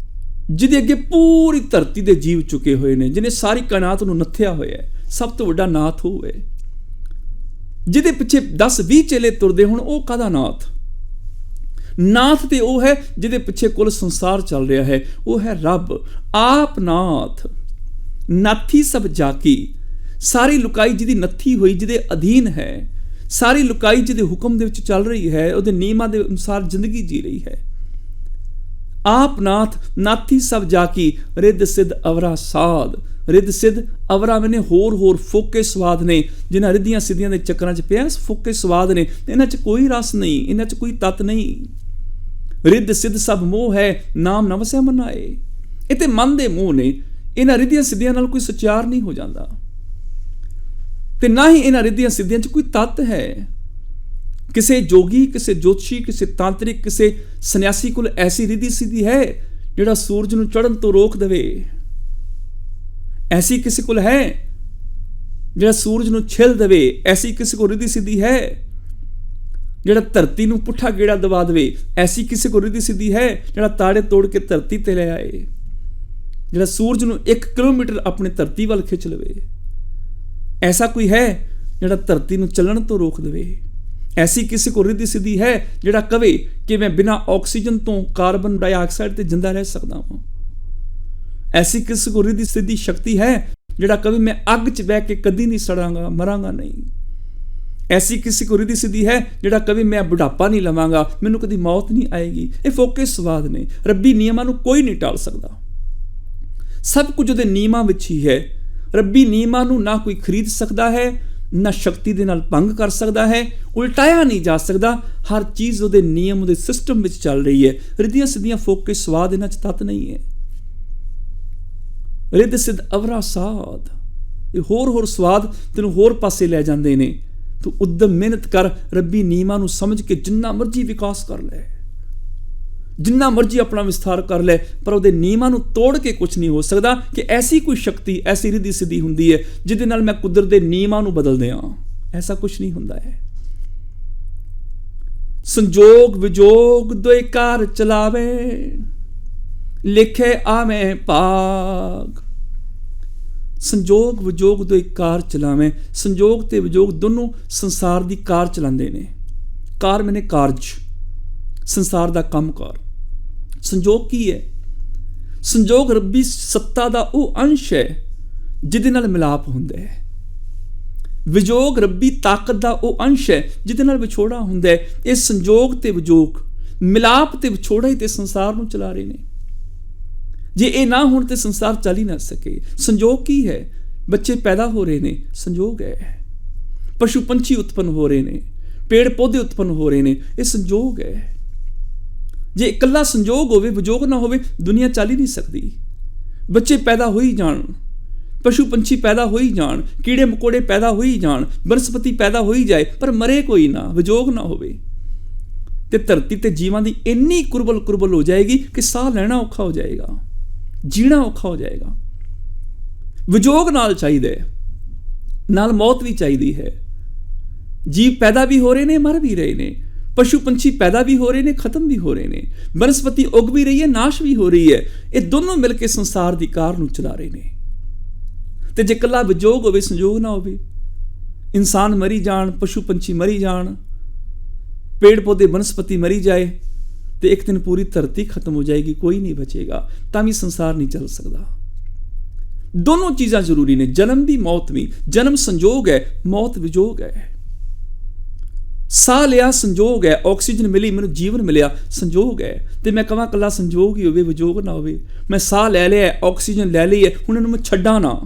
ਜਿਹਦੇ ਅੱਗੇ ਪੂਰੀ ਧਰਤੀ ਦੇ ਜੀਵ ਚੁੱਕੇ ਹੋਏ ਨੇ, ਜਿਹਨੇ ਸਾਰੀ ਕਾਇਨਾਤ ਨੂੰ ਨੱਥਿਆ ਹੋਇਆ। ਸਭ ਤੋਂ ਵੱਡਾ ਨਾਥ ਹੋਵੇ। ਜਿਹਦੇ ਪਿੱਛੇ 10-20 ਚੇਲੇ ਤੁਰਦੇ ਹੁਣ, ਉਹ ਕਾਹਦਾ ਨਾਥ? ਨਾਥ ਤੇ ਉਹ ਹੈ ਜਿਹਦੇ ਪਿੱਛੇ ਕੁੱਲ ਸੰਸਾਰ ਚੱਲ ਰਿਹਾ ਹੈ, ਉਹ ਹੈ ਰੱਬ ਆਪ ਨਾਥ। ਨਾਥੀ ਸਭ ਜਾਕੀ, ਸਾਰੀ ਲੁਕਾਈ ਜਿਹਦੀ ਨੱਥੀ ਹੋਈ, ਜਿਹਦੇ ਅਧੀਨ ਹੈ, ਸਾਰੀ ਲੁਕਾਈ ਜਿਹਦੇ ਹੁਕਮ ਦੇ ਵਿੱਚ ਚੱਲ ਰਹੀ ਹੈ, ਉਹਦੇ ਨਿਯਮਾਂ ਦੇ ਅਨੁਸਾਰ ਜ਼ਿੰਦਗੀ ਜੀ ਰਹੀ ਹੈ। ਆਪ ਨਾਥ ਨਾਥੀ ਸਭ ਜਾਕੀ, ਰਿੱਧ ਸਿੱਧ ਅਵਰਾ ਸਾਧ। ਰਿੱਧ ਸਿੱਧ ਅਵਰਾ ਮੈਨੇ ਹੋਰ ਫੋਕੇ ਸਵਾਦ ਨੇ, ਜਿਨ੍ਹਾਂ ਰਿੱਧੀਆਂ ਸਿੱਧੀਆਂ ਦੇ ਚੱਕਰਾਂ 'ਚ ਪਿਆ ਫੋਕੇ ਸਵਾਦ ਨੇ, ਇਹਨਾਂ 'ਚ ਕੋਈ ਰਸ ਨਹੀਂ, ਇਹਨਾਂ 'ਚ ਕੋਈ ਤੱਤ ਨਹੀਂ। ਰਿੱਧ ਸਿੱਧ ਸਭ ਮੋਹ ਹੈ, ਨਾਮ ਨਾ ਵਸਿਆ ਮਨ ਆਏ। ਇਹ ਤੇ ਮਨ ਦੇ ਮੋਹ ਨੇ, ਇਹਨਾਂ ਰਿੱਧੀਆਂ ਸਿੱਧੀਆਂ ਨਾਲ ਕੋਈ ਸਚਿਆਰ ਨਹੀਂ ਹੋ ਜਾਂਦਾ, ਤੇ ਨਾ ਹੀ ਇਹਨਾਂ ਰਿੱਧੀਆਂ ਸਿੱਧੀਆਂ 'ਚ ਕੋਈ ਤੱਤ ਹੈ। ਕਿਸੇ ਜੋਗੀ, ਕਿਸੇ ਜੋਤਸ਼ੀ, ਕਿਸੇ ਤਾਂਤਰਿਕ, ਕਿਸੇ ਸੰਨਿਆਸੀ ਕੋਲ ਐਸੀ ਰਿੱਧੀ ਸਿੱਧੀ ਹੈ ਜਿਹੜਾ ਸੂਰਜ ਨੂੰ ਚੜ੍ਹਨ ਤੋਂ ਰੋਕ ਦੇਵੇ। ਐਸੀ ਕਿਸੇ ਕੋਲ ਹੈ ਜਿਹੜਾ ਸੂਰਜ ਨੂੰ ਛਿਲ ਦੇਵੇ। ਐਸੀ ਕਿਸੇ ਕੋਲ ਰਿੱਧੀ ਸਿੱਧੀ ਹੈ ਜਿਹੜਾ ਧਰਤੀ ਨੂੰ ਪੁੱਠਾ ਗੇੜਾ ਦਵਾ ਦੇਵੇ। ਐਸੀ ਕਿਸੇ ਕੋਲ ਰਿੱਧੀ ਸਿੱਧੀ ਹੈ ਜਿਹੜਾ ਤਾੜੇ ਤੋੜ ਕੇ ਧਰਤੀ ਤੇ ਲੈ ਆਏ, ਜਿਹੜਾ ਸੂਰਜ ਨੂੰ 1 ਕਿਲੋਮੀਟਰ ਆਪਣੀ ਧਰਤੀ ਵੱਲ ਖਿੱਚ ਲਵੇ। ਐਸਾ ਕੋਈ ਹੈ ਜਿਹੜਾ ਧਰਤੀ ਨੂੰ ਚੱਲਣ ਤੋਂ ਰੋਕ ਦੇਵੇ। ਐਸੀ ਕਿਸੇ ਕੋਲ ਰਿੱਧੀ ਸਿੱਧੀ ਹੈ ਜਿਹੜਾ ਕਵੇ ਕਿ ਮੈਂ ਬਿਨਾਂ ਆਕਸੀਜਨ ਤੋਂ ਕਾਰਬਨ ਡਾਈਆਕਸਾਈਡ ਤੇ ਜਿੰਦਾ ਰਹਿ ਸਕਦਾ ਹਾਂ। ਐਸੀ ਕਿਸੇ ਕੋਲ ਰਿੱਧੀ ਸਿੱਧੀ ਸ਼ਕਤੀ ਹੈ ਜਿਹੜਾ ਕਵੇ ਮੈਂ ਅੱਗ 'ਚ ਬਹਿ ਕੇ ਕਦੀ ਨਹੀਂ ਸੜਾਂਗਾ, ਮਰਾਂਗਾ ਨਹੀਂ। ਐਸੀ ਕਿਸੇ ਕੋਲ ਰਿੱਧੀ ਸਿੱਧੀ ਹੈ ਜਿਹੜਾ ਕਵੇ ਮੈਂ ਬੁਢਾਪਾ ਨਹੀਂ ਲਵਾਂਗਾ, ਮੈਨੂੰ ਕਦੀ ਮੌਤ ਨਹੀਂ ਆਏਗੀ। ਇਹ ਫੋਕੇ ਸਵਾਦ ਨੇ, ਰੱਬੀ ਨਿਯਮਾਂ ਨੂੰ ਕੋਈ ਨਹੀਂ ਟਾਲ ਸਕਦਾ। ਸਭ ਕੁਝ ਉਹਦੇ ਨਿਯਮਾਂ ਵਿੱਚ ਹੀ ਹੈ। ਰੱਬੀ ਨਿਯਮਾਂ ਨੂੰ ਨਾ ਕੋਈ ਖਰੀਦ ਸਕਦਾ ਹੈ, ਨਾ ਸ਼ਕਤੀ ਦੇ ਨਾਲ ਭੰਗ ਕਰ ਸਕਦਾ ਹੈ, ਉਲਟਾਇਆ ਨਹੀਂ ਜਾ ਸਕਦਾ। ਹਰ ਚੀਜ਼ ਉਹਦੇ ਨਿਯਮ, ਉਹਦੇ ਸਿਸਟਮ ਵਿੱਚ ਚੱਲ ਰਹੀ ਹੈ। ਰਿੱਧੀਆਂ ਸਿੱਧੀਆਂ ਫੋਕੇ ਸਵਾਦ ਇਹਨਾਂ 'ਚ ਤੱਤ ਨਹੀਂ ਹੈ। ਰਿੱਧ ਸਿੱਧ ਅਵਰਾ ਸਾਧ, ਇਹ ਹੋਰ ਸਵਾਦ ਤੈਨੂੰ ਹੋਰ ਪਾਸੇ ਲੈ ਜਾਂਦੇ ਨੇ। ਤੂੰ ਉਦਮ ਮਿਹਨਤ ਕਰ, ਰੱਬੀ ਨਿਯਮਾਂ ਨੂੰ ਸਮਝ ਕੇ ਜਿੰਨਾ ਮਰਜ਼ੀ ਵਿਕਾਸ ਕਰ ਲੈ, ਜਿੰਨਾ ਮਰਜ਼ੀ ਆਪਣਾ ਵਿਸਥਾਰ ਕਰ ਲੈ, ਪਰ ਉਹਦੇ ਨਿਯਮਾਂ ਨੂੰ ਤੋੜ ਕੇ ਕੁਝ ਨਹੀਂ ਹੋ ਸਕਦਾ। ਕਿ ਐਸੀ ਕੋਈ ਸ਼ਕਤੀ, ਐਸੀ ਰਿੱਧੀ ਸਿੱਧੀ ਹੁੰਦੀ ਹੈ ਜਿਹਦੇ ਨਾਲ ਮੈਂ ਕੁਦਰਤ ਦੇ ਨਿਯਮਾਂ ਨੂੰ ਬਦਲ ਦਿਆਂ। ਐਸਾ ਕੁਝ ਨਹੀਂ ਹੁੰਦਾ ਹੈ। ਸੰਜੋਗ ਵਿਜੋਗ ਦੋਏ ਕਾਰ ਚਲਾਵੇ, ਲਿਖੇ ਆਵੇਂ ਭਾਗ। ਸੰਜੋਗ ਵਿਜੋਗ ਦੋਏ ਕਾਰ ਚਲਾਵੇਂ। ਸੰਜੋਗ ਤੇ ਵਿਜੋਗ ਦੋਨੋਂ ਸੰਸਾਰ ਦੀ ਕਾਰ ਚਲਾਉਂਦੇ ਨੇ। ਕਾਰ ਮੈਨੇ ਕਾਰਜ, ਸੰਸਾਰ ਦਾ ਕੰਮਕਾਰ। ਸੰਜੋਗ ਕੀ ਹੈ? ਸੰਜੋਗ ਰੱਬੀ ਸੱਤਾ ਦਾ ਉਹ ਅੰਸ਼ ਹੈ ਜਿਹਦੇ ਨਾਲ ਮਿਲਾਪ ਹੁੰਦਾ ਹੈ। ਵਿਜੋਗ ਰੱਬੀ ਤਾਕਤ ਦਾ ਉਹ ਅੰਸ਼ ਹੈ ਜਿਹਦੇ ਨਾਲ ਵਿਛੋੜਾ ਹੁੰਦਾ ਹੈ। ਇਹ ਸੰਜੋਗ ਤੇ ਵਿਜੋਗ, ਮਿਲਾਪ ਤੇ ਵਿਛੋੜਾ ਹੀ ਤੇ ਸੰਸਾਰ ਨੂੰ ਚਲਾ ਰਹੇ ਨੇ। ਜੇ ਇਹ ਨਾ ਹੋਣ ਤੇ ਸੰਸਾਰ ਚੱਲ ਹੀ ਨਾ ਸਕੇ। ਸੰਜੋਗ ਕੀ ਹੈ? ਬੱਚੇ ਪੈਦਾ ਹੋ ਰਹੇ ਨੇ, ਸੰਜੋਗ ਹੈ। ਪਸ਼ੂ ਪੰਛੀ ਉਤਪੰਨ ਹੋ ਰਹੇ ਨੇ, ਪੇੜ ਪੌਦੇ ਉਤਪੰਨ ਹੋ ਰਹੇ ਨੇ, ਇਹ ਸੰਜੋਗ ਹੈ। ਜੇ ਇਕੱਲਾ ਸੰਜੋਗ ਹੋਵੇ, ਵਿਜੋਗ ਨਾ ਹੋਵੇ, ਦੁਨੀਆ ਚੱਲ ਹੀ ਨਹੀਂ ਸਕਦੀ। ਬੱਚੇ ਪੈਦਾ ਹੋਈ ਜਾਣ, ਪਸ਼ੂ ਪੰਛੀ ਪੈਦਾ ਹੋਈ ਜਾਣ, ਕੀੜੇ ਮਕੌੜੇ ਪੈਦਾ ਹੋਈ ਜਾਣ, ਬਨਸਪਤੀ ਪੈਦਾ ਹੋਈ ਜਾਏ, ਪਰ ਮਰੇ ਕੋਈ ਨਾ, ਵਿਜੋਗ ਨਾ ਹੋਵੇ, ਤੇ ਧਰਤੀ ਤੇ ਜੀਵਾਂ ਦੀ ਇੰਨੀ ਕੁਰਬਲ ਹੋ ਜਾਏਗੀ ਕਿ ਸਾਹ ਲੈਣਾ ਔਖਾ ਹੋ ਜਾਏਗਾ, ਜੀਣਾ ਔਖਾ ਹੋ ਜਾਏਗਾ। ਵਿਜੋਗ ਨਾਲ ਚਾਹੀਦਾ ਹੈ, ਨਾਲ ਮੌਤ ਵੀ ਚਾਹੀਦੀ ਹੈ। ਜੀਵ ਪੈਦਾ ਵੀ ਹੋ ਰਹੇ ਨੇ, ਮਰ ਵੀ ਰਹੇ ਨੇ। ਪਸ਼ੂ ਪੰਛੀ ਪੈਦਾ ਵੀ ਹੋ ਰਹੇ ਨੇ, ਖਤਮ ਵੀ ਹੋ ਰਹੇ ਨੇ। ਬਨਸਪਤੀ ਉਗ ਵੀ ਰਹੀ ਹੈ, ਨਾਸ਼ ਵੀ ਹੋ ਰਹੀ ਹੈ। ਇਹ ਦੋਨੋਂ ਮਿਲ ਕੇ ਸੰਸਾਰ ਦੀ ਕਾਰ ਨੂੰ ਚਲਾ ਰਹੇ ਨੇ। ਤੇ ਜੇ ਇਕੱਲਾ ਵਿਜੋਗ ਹੋਵੇ, ਸੰਜੋਗ ਨਾ ਹੋਵੇ, ਇਨਸਾਨ ਮਰੀ ਜਾਣ, ਪਸ਼ੂ ਪੰਛੀ ਮਰੀ ਜਾਣ, ਪੇੜ ਪੌਦੇ ਬਨਸਪਤੀ ਮਰੀ ਜਾਏ, ਤੇ ਇੱਕ ਦਿਨ ਪੂਰੀ ਧਰਤੀ ਖਤਮ ਹੋ ਜਾਏਗੀ, ਕੋਈ ਨਹੀਂ ਬਚੇਗਾ, ਤਾਂ ਵੀ ਸੰਸਾਰ ਨਹੀਂ ਚੱਲ ਸਕਦਾ। ਦੋਨੋਂ ਚੀਜ਼ਾਂ ਜ਼ਰੂਰੀ ਨੇ, ਜਨਮ ਵੀ ਮੌਤ ਵੀ। ਜਨਮ ਸੰਜੋਗ ਹੈ, ਮੌਤ ਵਿਜੋਗ ਹੈ। ਸਾਹ ਲਿਆ ਸੰਜੋਗ ਹੈ, ਆਕਸੀਜਨ ਮਿਲੀ, ਮੈਨੂੰ ਜੀਵਨ ਮਿਲਿਆ, ਸੰਜੋਗ ਹੈ। ਤੇ ਮੈਂ ਕਹਾਂ ਇਕੱਲਾ ਸੰਜੋਗ ਹੀ ਹੋਵੇ, ਵਿਜੋਗ ਨਾ ਹੋਵੇ। ਮੈਂ ਸਾਹ ਲੈ ਲਿਆ, ਆਕਸੀਜਨ ਲੈ ਲਈ ਹੈ, ਹੁਣ ਇਹਨੂੰ ਮੈਂ ਛੱਡਾਂ ਨਾ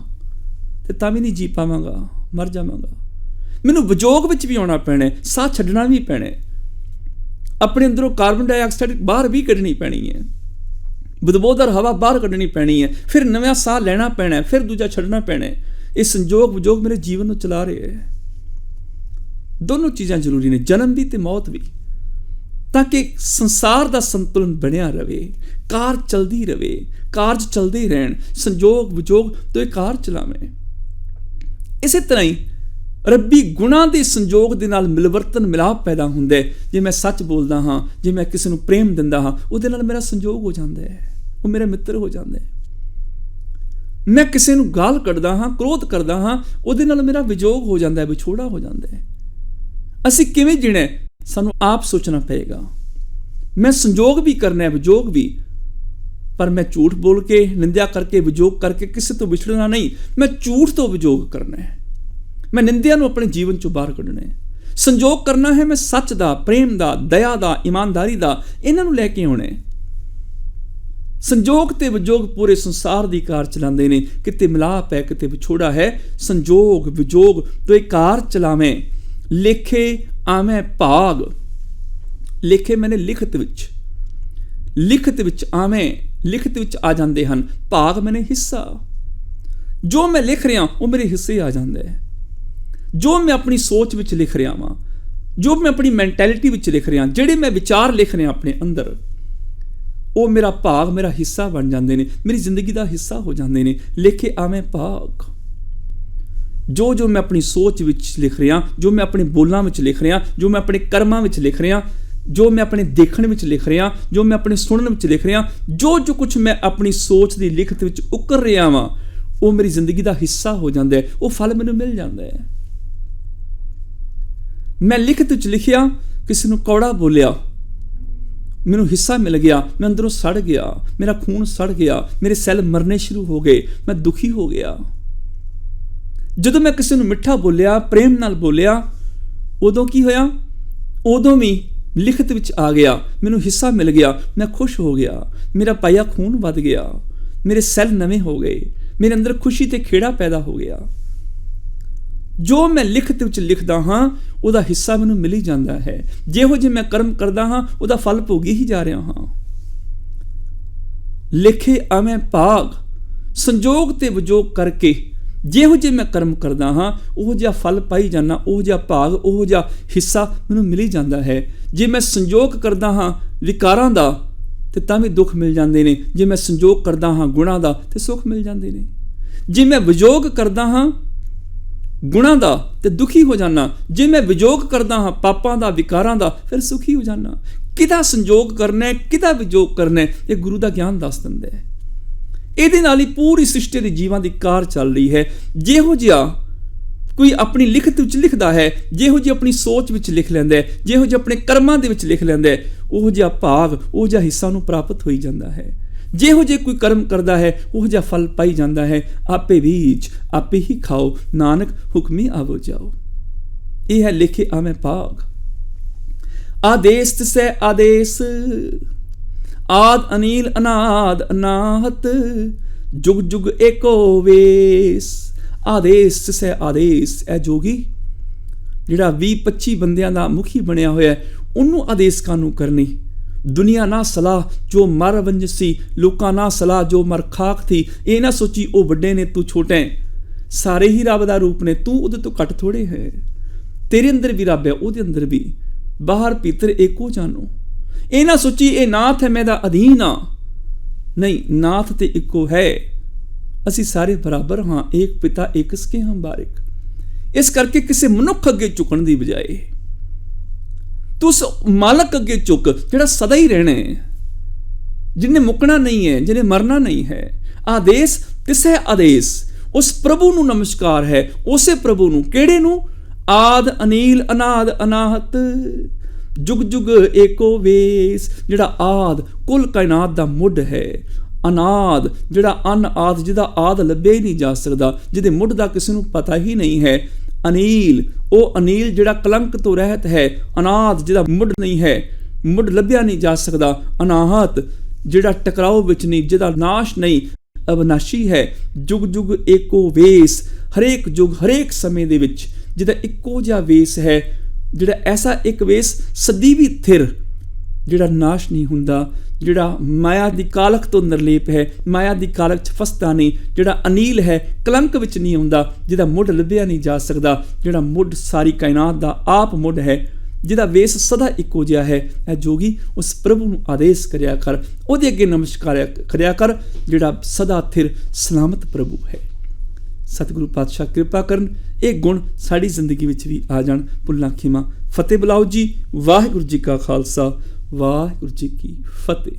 ਤੇ ਤਾਂ ਵੀ ਨਹੀਂ ਜੀ ਪਾਵਾਂਗਾ, ਮਰ ਜਾਵਾਂਗਾ। ਮੈਨੂੰ ਵਿਜੋਗ ਵਿੱਚ ਵੀ ਆਉਣਾ ਪੈਣਾ, ਸਾਹ ਛੱਡਣਾ ਵੀ ਪੈਣਾ, ਆਪਣੇ ਅੰਦਰੋਂ ਕਾਰਬਨ ਡਾਈਆਕਸਾਈਡ ਬਾਹਰ ਵੀ ਕੱਢਣੀ ਪੈਣੀ ਹੈ, ਬਦਬੂਦਾਰ ਹਵਾ ਬਾਹਰ ਕੱਢਣੀ ਪੈਣੀ ਹੈ, ਫਿਰ ਨਵਾਂ ਸਾਹ ਲੈਣਾ ਪੈਣਾ, ਫਿਰ ਦੂਜਾ ਛੱਡਣਾ ਪੈਣਾ। ਇਹ ਸੰਜੋਗ ਵਿਜੋਗ ਮੇਰੇ ਜੀਵਨ ਨੂੰ ਚਲਾ ਰਹੇ ਹੈ। ਦੋਨੋਂ ਚੀਜ਼ਾਂ ਜ਼ਰੂਰੀ ਨੇ, ਜਨਮ ਵੀ ਤੇ ਮੌਤ ਵੀ, ਤਾਂ ਕਿ ਸੰਸਾਰ ਦਾ ਸੰਤੁਲਨ ਬਣਿਆ ਰਹੇ, ਕਾਰ ਚਲਦੀ ਰਹੇ, ਕਾਰਜ ਚਲਦੇ ਰਹਿਣ। ਸੰਜੋਗ ਵਿਜੋਗ ਤੋਂ ਇਹ ਕਾਰ ਚਲਾਵੇਂ। ਇਸੇ ਤਰ੍ਹਾਂ ਹੀ ਰੱਬੀ ਗੁਣਾਂ ਦੇ ਸੰਜੋਗ ਦੇ ਨਾਲ ਮਿਲਵਰਤਨ, ਮਿਲਾਪ ਪੈਦਾ ਹੁੰਦਾ ਹੈ। ਜੇ ਮੈਂ ਸੱਚ ਬੋਲਦਾ ਹਾਂ, ਜੇ ਮੈਂ ਕਿਸੇ ਨੂੰ ਪ੍ਰੇਮ ਦਿੰਦਾ ਹਾਂ, ਉਹਦੇ ਨਾਲ ਮੇਰਾ ਸੰਜੋਗ ਹੋ ਜਾਂਦਾ ਹੈ, ਉਹ ਮੇਰਾ ਮਿੱਤਰ ਹੋ ਜਾਂਦਾ ਹੈ। ਮੈਂ ਕਿਸੇ ਨੂੰ ਗਾਲ ਕੱਢਦਾ ਹਾਂ, ਕ੍ਰੋਧ ਕਰਦਾ ਹਾਂ, ਉਹਦੇ ਨਾਲ ਮੇਰਾ ਵਿਜੋਗ ਹੋ ਜਾਂਦਾ ਹੈ, ਵਿਛੋੜਾ ਹੋ ਜਾਂਦਾ ਹੈ। ਅਸੀਂ ਕਿਵੇਂ ਜੀਣਾ, ਸਾਨੂੰ ਆਪ ਸੋਚਣਾ ਪਏਗਾ। मैं संजोग भी करना है, विजोग भी, पर मैं झूठ बोल के, निंदा करके, विजोग करके किसी तो विछड़ना नहीं। मैं झूठ तो विजोग करना है, मैं निंदा नूं अपने जीवन चों बाहर कढना है। संजोग करना है मैं सच दा, प्रेम दा, दया दा, ईमानदारी दा, इन्हां नूं लैके आउणा है। संजोग ते विजोग पूरे संसार दी कार चलाते हैं, किते मिलाप है, किते विछोड़ा है। संजोग विजोग तो एक कार चलावें, लेखे आवें भाग। लेखे मैंने लिखत विच आवें, लिखत विच आ जाते हैं। भाग मैंने हिस्सा, जो मैं लिख रहा वो मेरे हिस्से आ जाता है। जो मैं अपनी सोच विच लिख रहा वां, जो मैं अपनी मैंटैलिटी विच लिख रहा, जिहड़े मैं विचार लिख रहा अपने अंदर, वो मेरा भाग, मेरा हिस्सा बन जाते हैं, मेरी जिंदगी का हिस्सा हो जाते हैं। लिखे आवें भाग। जो मैं अपनी सोच विच लिख रहा, जो मैं अपने बोलों विच लिख रहा, जो मैं अपने कर्मां विच लिख रहा, जो मैं अपने देखण विच लिख रहा, जो मैं अपने सुनन विच लिख रहा, जो कुछ मैं अपनी सोच की लिखत विच उकर रहा वां, वो मेरी जिंदगी का हिस्सा हो जाता है। वो फल मैनूं मिल जाता है। मैं लिखत विच लिखिया, किसी नूं कौड़ा बोलिया, मैनूं हिस्सा मिल गया, मैं अंदरों सड़ गया, मेरा खून सड़ गया, मेरे सैल मरने शुरू हो गए, मैं दुखी हो गया। जदों मैं किसी नूं मिठा बोलिया, प्रेम नाल बोलिया, उदों की होया? उदों भी लिखत विच आ गया, मैनूं हिस्सा मिल गया, मैं खुश हो गया, मेरा पाया खून वध गया, मेरे सैल नवे हो गए, मेरे अंदर खुशी ते खेड़ा पैदा हो गया। जो मैं लिखत विच लिखदा हाँ, ਉਹਦਾ हिस्सा मैनूं मिल ही जाता है। ਜਿਹੋ ਜੇ मैं कर्म करदा हाँ, ਉਹਦਾ फल भोगी ही जा रहा हाँ। लिखे आवें भाग। संजोग ते विजोग करके ਜਿਹੋ ਜੇ मैं कर्म करदा हाँ, ਉਹ ਜਿਹਾ फल पाई जाना, ਉਹ ਜਿਹਾ भाग, ਉਹ ਜਿਹਾ हिस्सा मैनूं मिल ही जाता है। जे मैं संजोग करदा हाँ विकारां दा, ते तां भी दुख मिल जाते हैं। जे मैं संजोग करदा हाँ गुणां दा, ते सुख मिल जाते हैं। जे मैं विजोग करदा हाँ गुणां दा, ते दुखी हो जाना। जे मैं विजोग करदा हाँ पापां दा, विकारां दा, फिर सुखी हो जाना। किदा संजोग करना है, किदा विजोग करना है, ये गुरु का ज्ञान दस दिंदा है। ਇਹਦੇ ਨਾਲ ਹੀ पूरी सृष्टि ਦੀ ਜੀਵਾਂ ਦੀ ਕਾਰ ਚੱਲ ਰਹੀ ਹੈ। ਜਿਹੋ ਜਿਹਾ ਕੋਈ ਆਪਣੀ ਲਿਖਤ ਵਿੱਚ ਲਿਖਦਾ ਹੈ, ਜਿਹੋ ਜਿਹੀ ਆਪਣੀ ਸੋਚ ਵਿੱਚ ਲਿਖ ਲੈਂਦਾ ਹੈ, ਜਿਹੋ ਜਿਹੇ ਆਪਣੇ ਕਰਮਾਂ ਦੇ ਵਿੱਚ ਲਿਖ ਲੈਂਦਾ ਹੈ, ਉਹ ਜਿਹਾ ਭਾਗ, ਉਹ ਜਿਹਾ ਹਿੱਸਾ ਨੂੰ ਪ੍ਰਾਪਤ ਹੋਈ ਜਾਂਦਾ ਹੈ। ਜਿਹੋ ਜੇ ਕੋਈ ਕਰਮ ਕਰਦਾ ਹੈ, ਉਹ ਜਿਹਾ ਫਲ ਪਾਈ ਜਾਂਦਾ ਹੈ। ਆਪੇ ਬੀਜ ਆਪੇ ਹੀ ਖਾਓ, ਨਾਨਕ ਹੁਕਮੀ ਆਵੋ ਜਾਓ। ਇਹ ਹੈ ਲਿਖੇ ਆਵੇਂ ਭਾਗ। आदेश तिसै आदेश, आद अनील अनाद अनाहत, जुग जुग एको वेस। आदेश तिसै आदेश। ए जोगी जिहड़ा 20-25 बंदियां दा मुखी बनिया होया, उन्नू आदेश कानू करनी। दुनिया ना सलाह जो मर वंजसी, लोकां ना सलाह जो मर खाक थी। ये ना सोची वो बड़े ने तू छोटे है। सारे ही रब दा रूप ने, तू उहदे तो घट थोड़े है। तेरे अंदर भी रब है, उहदे अंदर भी, बाहर भीतर एको जानो। ये ना सोची ये नाथ है मैं दा अधीन हाँ, नहीं, नाथ ते इको है। असी सारे बराबर हाँ, एक पिता एक इसके हम बारिक। इस करके किसी मनुख अगे झुकण दी बजाए तू उस मालक अगे झुक जिहड़ा सदा ही रहना है, जिन्हें मुकना नहीं है, जिन्हें मरना नहीं है। आदेश तिसै आदेश। उस प्रभु नू नमस्कार है, उसे प्रभु नू, केड़े नू? आद अनील अनाद अनाहत, जुग जुग एको वेस। जिहड़ा आद कुल कायनात दा मुੱਢ है, अनाद जिहड़ा अन आद, जिहदा आद लभ्या ही नहीं जा सकदा, जिहदे मुੱਢ दा किसी नूं पता ही नहीं है। अनील ओ अनील जिहड़ा कलंक तो रहत है। अनाद जिहदा मुੱਢ नहीं है, मुੱਢ लभ्या नहीं जा सकदा। अनाहत जिहड़ा टकराव विच नहीं, जिहदा नाश नहीं, अविनाशी है। जुग जुग एको वेस। हरेक जुग हरेक समय दे विच जिहदा इक्को जिहा वेस है, जिहड़ा ऐसा एक वेस सदी भी थिर, जिहड़ा नाश नहीं हुंदा, जिहड़ा माया दी कालख तो निर्लेप है, माया दी कालख च फसदा नहीं, जिहड़ा अनील है, कलंक विच नहीं आउंदा, जिहदा मुੱਢ लभ्या नहीं जा सकदा, जिहड़ा मुੱਢ सारी कायनात दा आप मुੱਢ है, जिहदा वेस सदा इक्को जिहा है। ऐ जोगी उस प्रभु नूं आदेश करिया कर, उहदे अगे नमस्कार करिया कर, जिहड़ा सदा थिर सलामत प्रभु है। सतगुरु पातशाह कृपा करन, ये गुण साड़ी जिंदगी विच भी आ जाण। भुल्लां खिमा फतेह बुलाओ जी। वाहिगुरू जी का खालसा, वाहिगुरू जी की फतेह।